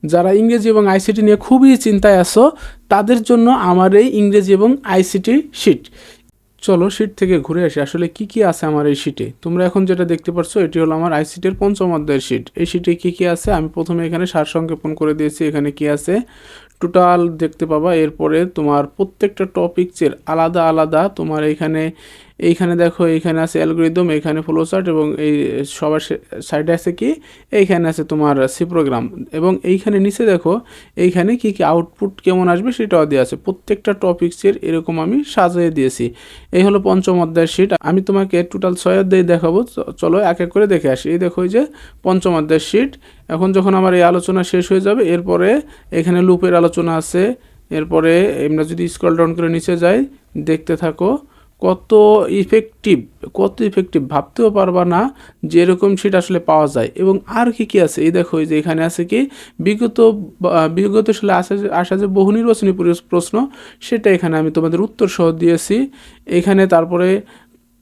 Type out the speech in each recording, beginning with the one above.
যারা ইংরেজি এবং আইসিটি নিয়ে খুবই চিন্তায় আছো তাদের জন্য আমার এই ইংরেজি এবং আইসিটি শিট। চলো শিট থেকে ঘুরে আসি আসলে কি কি আছে আমার এই শিটে। তোমরা এখন যেটা দেখতে পাচ্ছ এটি হলো আমার আইসিটির পঞ্চম অধ্যায়ের শিট। এই শিটে কি কি আছে আমি প্রথমে এখানে সারসংক্ষেপণ করে দিয়েছি। এখানে কি আছে টোটাল দেখতে পাবা। এরপরে তোমার প্রত্যেকটা টপিকসের আলাদা আলাদা তোমার এইখানে দেখো, এইখানে আছে অ্যালগরিদম, এইখানে ফ্লোচার্ট এবং এই সবার সাইডে আছে কি, এইখানে আছে তোমার সি প্রোগ্রাম এবং এইখানে নিচে দেখো এইখানে কি কি আউটপুট কেমন আসবে সেটাও দেওয়া আছে। প্রত্যেকটা টপিকসের এরকম আমি সাজিয়ে দিয়েছি। এই হলো পঞ্চম অধ্যায়ের শিট। আমি তোমাকে টোটাল 6 অধ্যায় দেখাবো, চলো এক এক করে দেখে আসি। এই দেখো এই যে পঞ্চম অধ্যায়ের শিট। এখন যখন আমার এই আলোচনা শেষ হয়ে যাবে এরপরে এখানে লুপের আলোচনা আছে। এরপরে আমরা যদি স্ক্রল ডাউন করে নিচে যাই দেখতে থাকো কত ইফেক্টিভ ভাবতেও পারবা না যে এরকম শিট আসলে পাওয়া যায়। এবং আর কি কি আছে এই দেখো, এই যে এখানে আছে কি বিগত সালে আসা যে বহু নির্বাচনী প্রশ্ন সেটা এখানে আমি তোমাদের উত্তর সহ দিয়েছি এখানে। তারপরে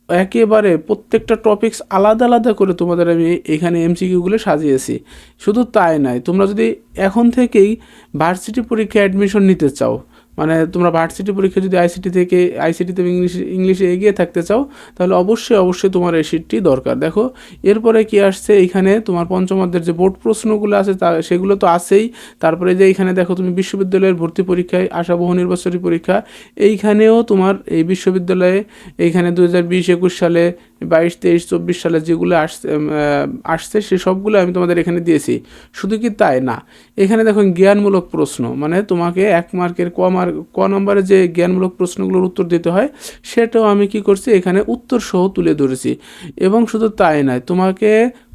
একেবারে প্রত্যেকটা টপিকস আলাদা আলাদা করে তোমাদের আমি এখানে এমসিকিউগুলো সাজিয়েছি। শুধু তাই নয়, তোমরা যদি এখন থেকেই ভার্সিটি পরীক্ষায় অ্যাডমিশন নিতে চাও, মানে তোমরা ভার্সিটি পরীক্ষা যদি আইসিটিতে ইংলিশে এগিয়ে থাকতে চাও তাহলে অবশ্যই তোমার এই শিটটি দরকার। দেখো এরপরে কি আসছে, এইখানে তোমার পঞ্চম অধ্যায়ের যে বোর্ড প্রশ্নগুলো আছে সেগুলো তো আছেই। তারপরে যে এইখানে দেখো তুমি বিশ্ববিদ্যালয়ের ভর্তি পরীক্ষায় আসা বহু নির্বাচনী পরীক্ষা, এইখানেও তোমার এই বিশ্ববিদ্যালয়ে এইখানে 2020-21 সালে 22-23-24 সালে যেগুলো আসছে সে সবগুলো আমি তোমাদের এখানে দিয়েছি। শুধু কি তাই না, এখানে দেখো জ্ঞানমূলক প্রশ্ন, মানে তোমাকে 1 মার্কের ক নম্বরে যে জ্ঞানমূলক প্রশ্নগুলোর উত্তর দিতে হয় সেটাও আমি কি করছি এখানে উত্তর সহ তুলে ধরেছি। এবং শুধু তাই নয়, তোমাকে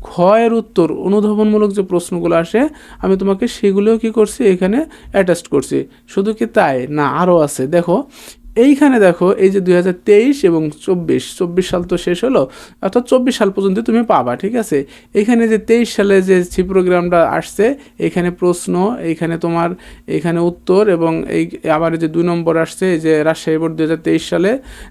ক্ষয়ের উত্তর অনুধাবনমূলক যে প্রশ্নগুলো আসে আমি তোমাকে সেগুলোও কি করছি এখানে অ্যাটাচ করছি। শুধু কি তাই না, আরও আছে। দেখো এইখানে দেখো এই যে 2023 এবং 24 সাল তো শেষ হলো, অর্থাৎ 24 সাল পর্যন্ত তুমি পাবা, ঠিক আছে। এখানে যে 23 সালে যে সি প্রোগ্রামটা আসছে এখানে প্রশ্ন, এইখানে তোমার এখানে উত্তর এবং এই আবার যে 2 নম্বর আসছে এই যে রাজশাহী বোর্ড 2023 সালে।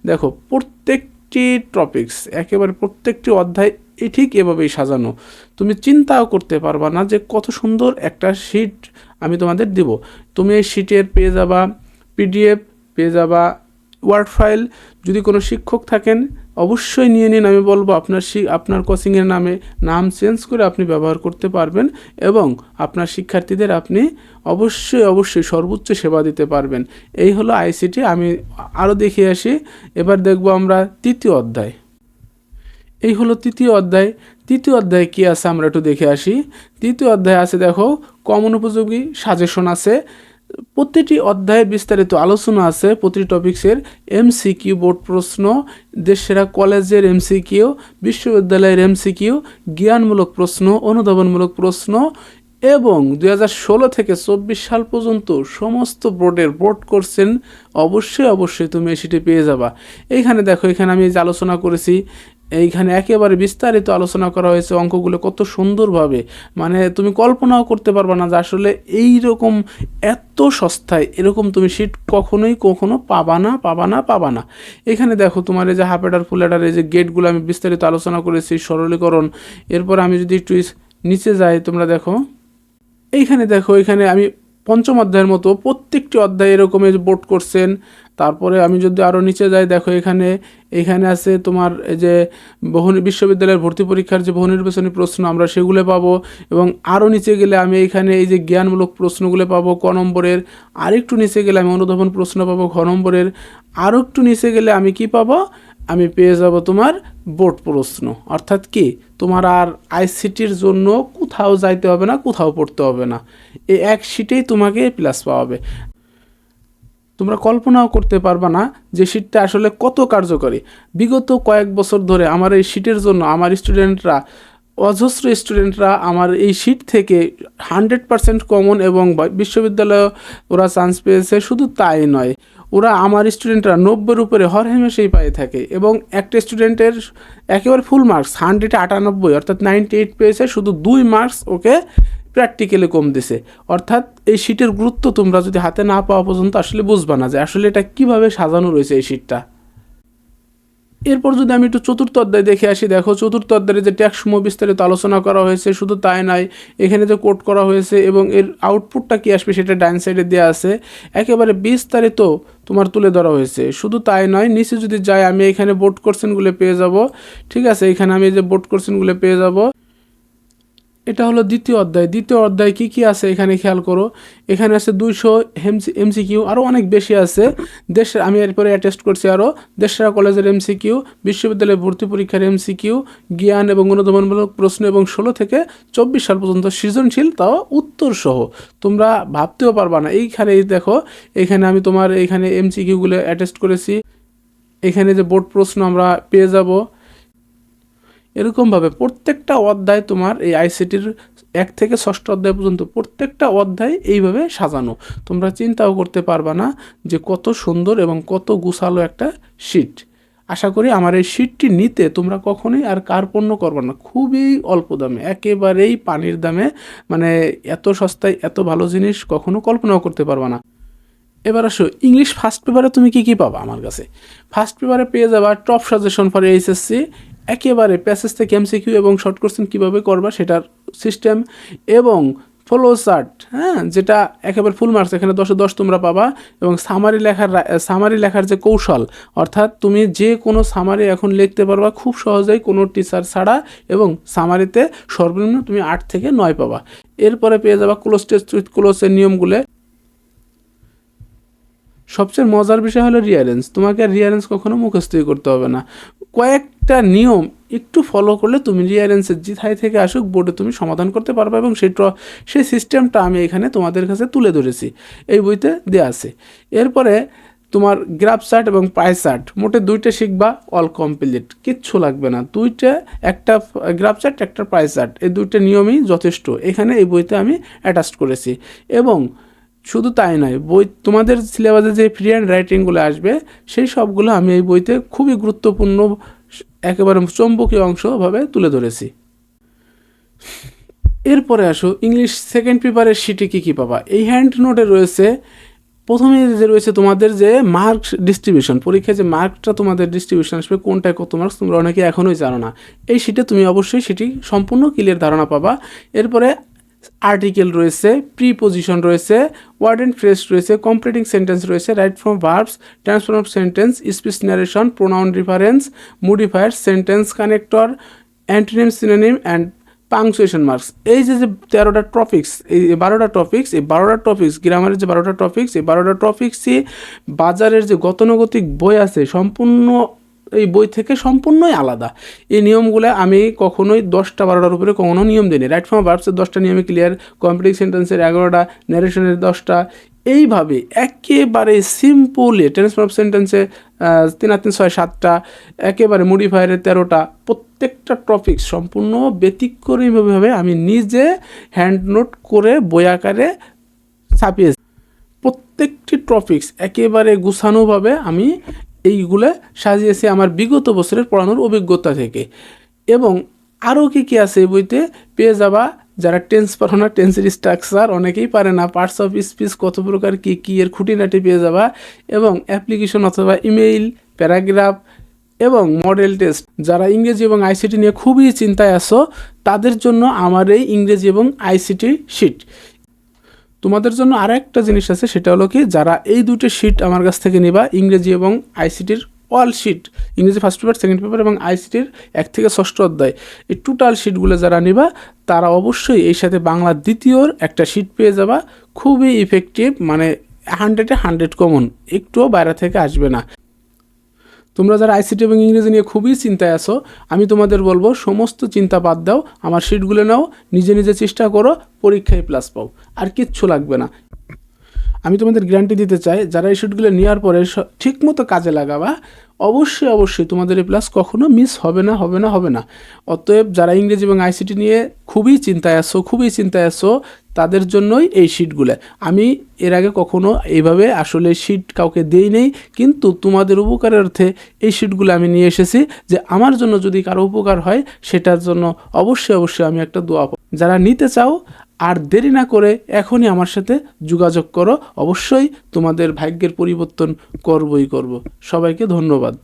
দেখো প্রত্যেকটি টপিকস একেবারে প্রত্যেকটি অধ্যায় ঠিক এভাবেই সাজানো। তুমি চিন্তাও করতে পারবা না যে কত সুন্দর একটা শিট আমি তোমাদের দিব। তুমি এই শিটের পেয়ে যাবা পিডিএফ, পেয়ে যাবা ওয়ার্ড ফাইল। যদি কোনো শিক্ষক থাকেন অবশ্যই নিয়ে নিন। আমি বলবো আপনার কোচিংয়ের নাম চেঞ্জ করে আপনি ব্যবহার করতে পারবেন এবং আপনার শিক্ষার্থীদের আপনি অবশ্যই সর্বোচ্চ সেবা দিতে পারবেন। এই হলো আইসিটি। আমি আরও দেখিয়ে আসি। এবার দেখব আমরা তৃতীয় অধ্যায়। এই হলো তৃতীয় অধ্যায়। তৃতীয় অধ্যায়ে কী আছে আমরা একটু দেখে আসি। তৃতীয় অধ্যায়ে আছে দেখো কমন উপযোগী সাজেশন আছে। প্রতিটি অধ্যায়ে বিস্তারিত আলোচনা আছে। প্রতিটি টপিক্সের এমসিকিউ, বোর্ড প্রশ্ন, দেশসেরা কলেজের এমসিকিউ, বিশ্ববিদ্যালয়ের এমসিকিউ, জ্ঞানমূলক প্রশ্ন, অনুধাবনমূলক প্রশ্ন এবং 2016 থেকে 24 সাল পর্যন্ত সমস্ত বোর্ড কোর্সেন অবশ্যই তুমি সেটি পেয়ে যাবা। এইখানে দেখো, এখানে আমি যে আলোচনা করেছি এইখানে একেবারে বিস্তারিত আলোচনা করা হয়েছে। অঙ্কগুলো কত সুন্দরভাবে, মানে তুমি কল্পনাও করতে পারবে না যে আসলে এইরকম এত সস্তায় এরকম তুমি শিট কখনো পাবা না। এখানে দেখো তোমার এই যে হাফ অ্যাডার ফুল অ্যাডার এই যে গেটগুলো আমি বিস্তারিত আলোচনা করেছি, সরলীকরণ। এরপর আমি যদি একটু নিচে যাই তোমরা দেখো এইখানে দেখো, এখানে আমি পঞ্চম অধ্যায়ের মতো প্রত্যেকটি অধ্যায় এরকম বোর্ড করছেন। তারপরে আমি যদি আরও নিচে যাই দেখো এখানে আছে তোমার এই যে বিশ্ববিদ্যালয়ের ভর্তি পরীক্ষার যে বহু নির্বাচনী প্রশ্ন আমরা সেগুলো পাবো। এবং আরও নিচে গেলে আমি এইখানে এই যে জ্ঞানমূলক প্রশ্নগুলো পাবো ক নম্বরের। আরেকটু নিচে গেলে আমি অনুধাবন প্রশ্ন পাবো ঘ নম্বরের। আরও একটু নিচে গেলে আমি কি পাবো, আমি পেয়ে যাব তোমার বোর্ড প্রশ্ন। অর্থাৎ কি তোমার আর আইসিটির জন্য কোথাও যাইতে হবে না, কোথাও পড়তে হবে না, এই এক শিটেই তোমাকে প্লাস পাওয়াবে। তোমরা কল্পনাও করতে পারবা না যে শিটটা আসলে কত কার্যকরী। বিগত কয়েক বছর ধরে আমার এই শিটের জন্য আমার অজস্র স্টুডেন্টরা আমার এই শিট থেকে 100% কমন এবং বিশ্ববিদ্যালয়ে ওরা চান্স পেয়েছে। শুধু তাই নয়, ওরা আমার স্টুডেন্টরা 90-এর উপরে হরহামেশাই পায়ে থাকে এবং একটা স্টুডেন্টের একেবারে ফুল মার্কস 100-এ 98 অর্থাৎ 98 পেয়েছে, শুধু 2 মার্কস ওকে প্র্যাকটিক্যালি কম দিছে। অর্থাৎ এই শিটের গুরুত্ব তোমরা যদি হাতে না পাওয়া পর্যন্ত আসলে বুঝবা না যে আসলে এটা কিভাবে সাজানো রয়েছে এই শিটটা। এরপর যদি আমি একটু চতুর্থ অধ্যায় দেখে আসি, দেখো চতুর্থ অধ্যায়ে যে ট্যাক্সমূহ বিস্তারিত আলোচনা করা হয়েছে। শুধু তাই নয়, এখানে যে কোড করা হয়েছে এবং এর আউটপুটটা কী আসবে সেটা ডান সাইডে দেওয়া আছে, একেবারে বিস্তারিত তোমার তুলে ধরা হয়েছে। শুধু তাই নয়, নিচে যদি যাই আমি এখানে বোর্ড কোশ্চেনগুলো পেয়ে যাব। ঠিক আছে, এখানে আমি যে বোর্ড কোশ্চেনগুলো পেয়ে যাব। এটা হলো দ্বিতীয় অধ্যায়। দ্বিতীয় অধ্যায় কী কী আছে এখানে খেয়াল করো। এখানে আছে 200 এমসিকিউ, আরও অনেক বেশি আছে। আমি এরপরে অ্যাটেস্ট করছি আরও দেশসেরা কলেজের এমসিকিউ, বিশ্ববিদ্যালয়ে ভর্তি পরীক্ষার এমসিকিউ, জ্ঞান এবং অনুধাবনমূলক প্রশ্ন এবং 16 থেকে 24 সাল পর্যন্ত সৃজনশীল, তাও উত্তর সহ। তোমরা ভাবতেও পারবা না। এইখানে দেখো, এখানে আমি তোমার এইখানে এমসিকিউগুলো অ্যাটেস্ট করেছি। এখানে যে বোর্ড প্রশ্ন আমরা পেয়ে যাব। এরকমভাবে প্রত্যেকটা অধ্যায় তোমার এই আইসিটির 1 থেকে 6ষ্ঠ অধ্যায় পর্যন্ত প্রত্যেকটা অধ্যায় এইভাবে সাজানো। তোমরা চিন্তাও করতে পারবা না যে কত সুন্দর এবং কত গুছালো একটা শিট। আশা করি আমার এই শিটটি নিতে তোমরা কখনোই আর কার্পণ্য করবে না। খুবই অল্প দামে, একেবারেই পানির দামে, মানে এত সস্তায় এত ভালো জিনিস কখনো কল্পনাও করতে পারবা না। এবার আসো, ইংলিশ ফার্স্ট পেপারে তুমি কী কী পাবা আমার কাছে। ফার্স্ট পেপারে পেয়ে যাবা টপ সাজেশন ফর এইচএসসি, একেবারে প্যাসেজ থেকে এমসিকিউ এবং শর্ট কোশ্চেন কীভাবে করবা সেটার সিস্টেম, এবং ফলো চার্ট, হ্যাঁ, যেটা একেবারে ফুল মার্কস, এখানে 10-এ 10 তোমরা পাবা। এবং সামারি লেখার যে কৌশল, অর্থাৎ তুমি যে কোনো সামারি এখন লিখতে পারবা খুব সহজেই, কোনো টিচার ছাড়া, এবং সামারিতে সর্বনিম্ন তুমি 8 থেকে 9 পাবা। এরপরে পেয়ে যাবা ক্লোজ টেস্ট উইথ ক্লোজের নিয়মগুলো। সবচেয়ে মজার বিষয় হলো রিয়ারেন্স। তোমাকে আর রিয়ারেন্স কখনো মুখস্থই করতে হবে না। কয়েকটা নিয়ম একটু ফলো করলে তুমি রিয়ারেন্সের যেথায় থেকে আসুক বোর্ডে তুমি সমাধান করতে পারবে, এবং সেই সিস্টেমটা আমি এখানে তোমাদের কাছে তুলে ধরেছি, এই বইতে দেওয়া আছে। এরপরে তোমার গ্রাফ চার্ট এবং পাই চার্ট, মোটে 2টে শিখবা, অল কমপ্লিট, কিচ্ছু লাগবে না। একটা গ্রাফ চার্ট, একটা পাই চার্ট, এই 2টে নিয়মই যথেষ্ট এখানে এই বইতে আমি অ্যাটাচ করেছি। এবং শুধু তাই নয়, তোমাদের সিলেবাসে যে ফ্রি হ্যান্ড রাইটিংগুলো আসবে সেই সবগুলো আমি এই বইতে খুবই গুরুত্বপূর্ণ, একেবারে চৌম্বকীয় অংশভাবে তুলে ধরেছি। এরপরে আসো, ইংলিশ সেকেন্ড পেপারের শিটে কী কী পাবা। এই হ্যান্ড নোটে রয়েছে, প্রথমে যে রয়েছে তোমাদের যে মার্কস ডিস্ট্রিবিউশন, পরীক্ষায় যে মার্কটা তোমাদের ডিস্ট্রিবিউশন আসবে, কোনটায় কত মার্কস তোমরা অনেকে এখনোই জানো না। এই শিটে তুমি অবশ্যই সেটি সম্পূর্ণ ক্লিয়ার ধারণা পাবা। এরপরে আর্টিকেল রয়েছে, প্রিপোজিশন রয়েছে, ওয়ার্ড অ্যান্ড ফ্রেজ রয়েছে, কমপ্লিটিং সেন্টেন্স রয়েছে, right from verbs, transform of sentence, speech narration, pronoun reference, modifier, sentence connector, antonym, synonym and punctuation marks. এই যে 13টা টপিক্স, এই 12টা টপিক্স, এই 12টা টপিক্স, গ্রামারের যে 12টা টপিক্স, এই 12টা টপিক্সই বাজারের যে গতানুগতিক বই আছে সম্পূর্ণ এই বই থেকে সম্পূর্ণই আলাদা। এই নিয়মগুলো আমি কখনোই 10টা-12টার উপরে কোনো নিয়ম দিইনি। রাইট ফ্রম ভার্বসের 10টা নিয়মে ক্লিয়ার, কমপ্লিট সেন্টেন্সের 11টা, ন্যারেশনের 10টা, এইভাবে একেবারে সিম্পলি ট্রান্সফর্ম অফ সেন্টেন্সে 3 আর 3 6 7টা, একেবারে মডিফায়ারের 13টা, প্রত্যেকটা টপিক্স সম্পূর্ণ ব্যতিক্রমীভাবে আমি নিজে হ্যান্ড নোট করে বই আকারে ছাপিয়েছি। প্রত্যেকটি টপিক্স একেবারে গুছানোভাবে আমি এইগুলো সাজিয়েছি আমার বিগত বছরের পড়ানোর অভিজ্ঞতা থেকে। এবং আরও কী আছে এই বইতে পেয়ে যাবা। যারা টেন্স পারো না, টেন্সের স্ট্রাকচার অনেকেই পারে না, পার্টস অফ স্পিচ কত প্রকার কী এর খুঁটিনাটি পেয়ে যাবা, এবং অ্যাপ্লিকেশন অথবা ইমেইল, প্যারাগ্রাফ এবং মডেল টেস্ট। যারা ইংরেজি এবং আইসিটি নিয়ে খুবই চিন্তায় আছো তাদের জন্য আমার এই ইংরেজি এবং আইসিটি শিট। তোমাদের জন্য আরও একটা জিনিস আছে, সেটা হলো কি, যারা এই 2টো শিট আমার কাছ থেকে নিবা, ইংরেজি এবং আইসিটির অল শিট, ইংরেজি ফার্স্ট পেপার, সেকেন্ড পেপার এবং আইসিটির 1 থেকে 6ষ্ঠ অধ্যায়, এই টোটাল শিটগুলো যারা নিবা তারা অবশ্যই এই সাথে বাংলা দ্বিতীয়র একটা শিট পেয়ে যাবা। খুবই ইফেক্টিভ, মানে 100-এ 100 কমন, একটুও বাইরে থেকে আসবে না। তোমরা যারা আইসিটি এবং ইংরেজি নিয়ে খুবই চিন্তায় আছো, আমি তোমাদের বলবো সমস্ত চিন্তা বাদ দাও, আমার শিটগুলো নাও, নিজে নিজে চেষ্টা করো, পরীক্ষায় প্লাস পাও, আর কিচ্ছু লাগবে না। আমি তোমাদের গ্যারান্টি দিতে চাই, যারা এই শিটগুলো নেওয়ার পরে ঠিকমতো কাজে লাগাবা, অবশ্যই তোমাদের এই প্লাস কখনো মিস হবে না। অতএব যারা ইংরেজি এবং আইসিটি নিয়ে খুবই চিন্তায় আছো তাদের জন্যই এই শিটগুলো। আমি এর আগে কখনো এইভাবে আসলে শিট কাউকে দেই নেই, কিন্তু তোমাদের উপকারের অর্থে এই শিটগুলো আমি নিয়ে এসেছি, যে আমার জন্য যদি কারো উপকার হয় সেটার জন্য অবশ্যই আমি একটা দোয়া পাবো। যারা নিতে চাও আর দেরি না করে এখনই আমার সাথে যোগাযোগ করো, অবশ্যই তোমাদের ভাগ্যের পরিবর্তন করবই করব। সবাইকে ধন্যবাদ।